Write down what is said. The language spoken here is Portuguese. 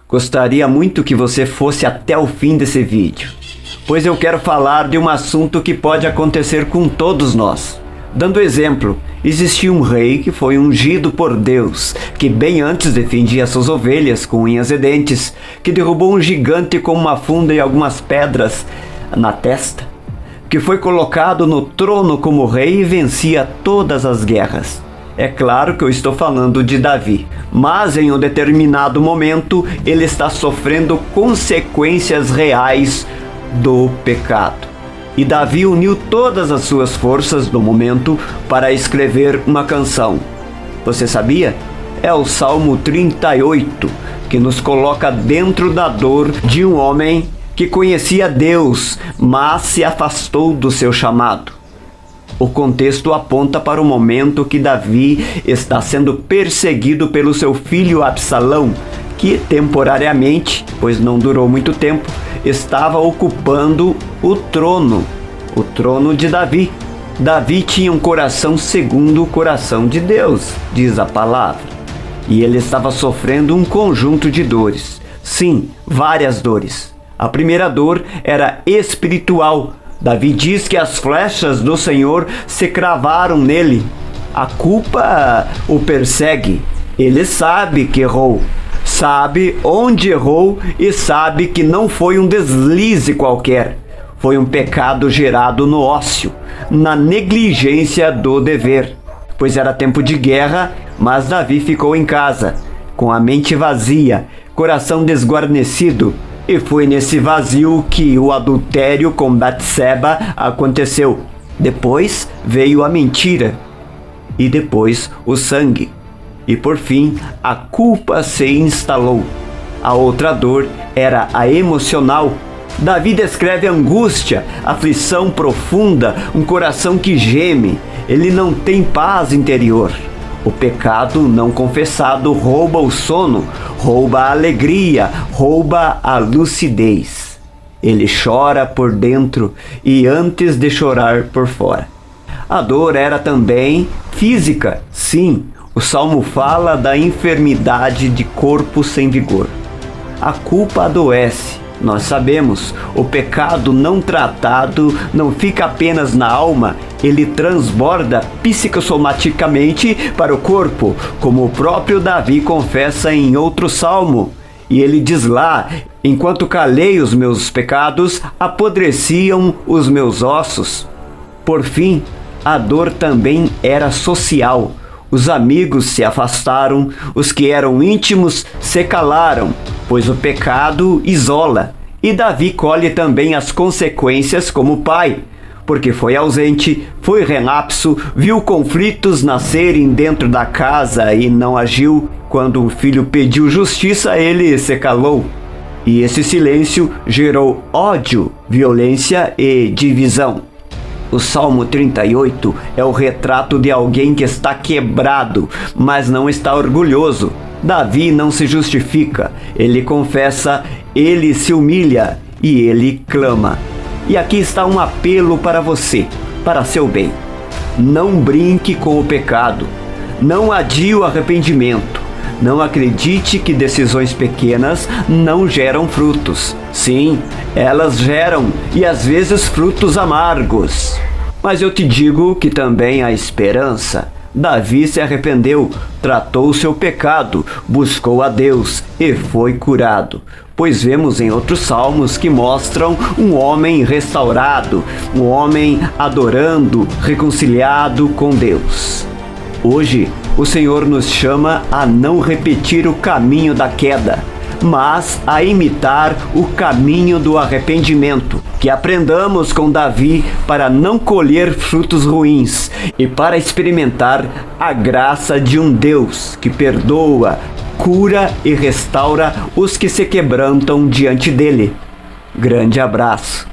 Gostaria muito que você fosse até o fim desse vídeo, pois eu quero falar de um assunto que pode acontecer com todos nós. Dando exemplo, existia um rei que foi ungido por Deus, que bem antes defendia suas ovelhas com unhas e dentes, que derrubou um gigante com uma funda e algumas pedras na testa, que foi colocado no trono como rei e vencia todas as guerras. É claro que eu estou falando de Davi, mas em um determinado momento ele está sofrendo consequências reais do pecado. E Davi uniu todas as suas forças no momento para escrever uma canção. Você sabia? É o Salmo 38, que nos coloca dentro da dor de um homem que conhecia Deus, mas se afastou do seu chamado. O contexto aponta para o momento que Davi está sendo perseguido pelo seu filho Absalão, que temporariamente, pois não durou muito tempo, estava ocupando o trono de Davi. Davi tinha um coração segundo o coração de Deus, diz a palavra, e ele estava sofrendo um conjunto de dores. Sim, várias dores. A primeira dor era espiritual. Davi diz que as flechas do Senhor se cravaram nele. A culpa o persegue. Ele sabe que errou, sabe onde errou e sabe que não foi um deslize qualquer. Foi um pecado gerado no ócio, na negligência do dever. Pois era tempo de guerra, mas Davi ficou em casa, com a mente vazia, coração desguarnecido. E foi nesse vazio que o adultério com Batseba aconteceu. Depois veio a mentira. E depois o sangue. E por fim, a culpa se instalou. A outra dor era a emocional. Davi descreve angústia, aflição profunda, um coração que geme. Ele não tem paz interior. O pecado não confessado rouba o sono, rouba a alegria, rouba a lucidez. Ele chora por dentro e antes de chorar por fora. A dor era também física. Sim, o Salmo fala da enfermidade de corpo sem vigor. A culpa adoece. Nós sabemos, o pecado não tratado não fica apenas na alma, ele transborda psicossomaticamente para o corpo, como o próprio Davi confessa em outro salmo. E ele diz lá: enquanto calei os meus pecados, apodreciam os meus ossos. Por fim, a dor também era social. Os amigos se afastaram, os que eram íntimos se calaram, pois o pecado isola. E Davi colhe também as consequências como pai, porque foi ausente, foi relapso, viu conflitos nascerem dentro da casa e não agiu. Quando o filho pediu justiça, ele se calou. E esse silêncio gerou ódio, violência e divisão. O Salmo 38 é o retrato de alguém que está quebrado, mas não está orgulhoso. Davi não se justifica, ele confessa, ele se humilha e ele clama. E aqui está um apelo para você, para seu bem. Não brinque com o pecado, não adie o arrependimento. Não acredite que decisões pequenas não geram frutos. Sim, elas geram, e às vezes frutos amargos. Mas eu te digo que também há esperança. Davi se arrependeu, tratou o seu pecado, buscou a Deus e foi curado. Pois vemos em outros salmos que mostram um homem restaurado, um homem adorando, reconciliado com Deus. Hoje, o Senhor nos chama a não repetir o caminho da queda, mas a imitar o caminho do arrependimento. Que aprendamos com Davi para não colher frutos ruins e para experimentar a graça de um Deus que perdoa, cura e restaura os que se quebrantam diante dele. Grande abraço.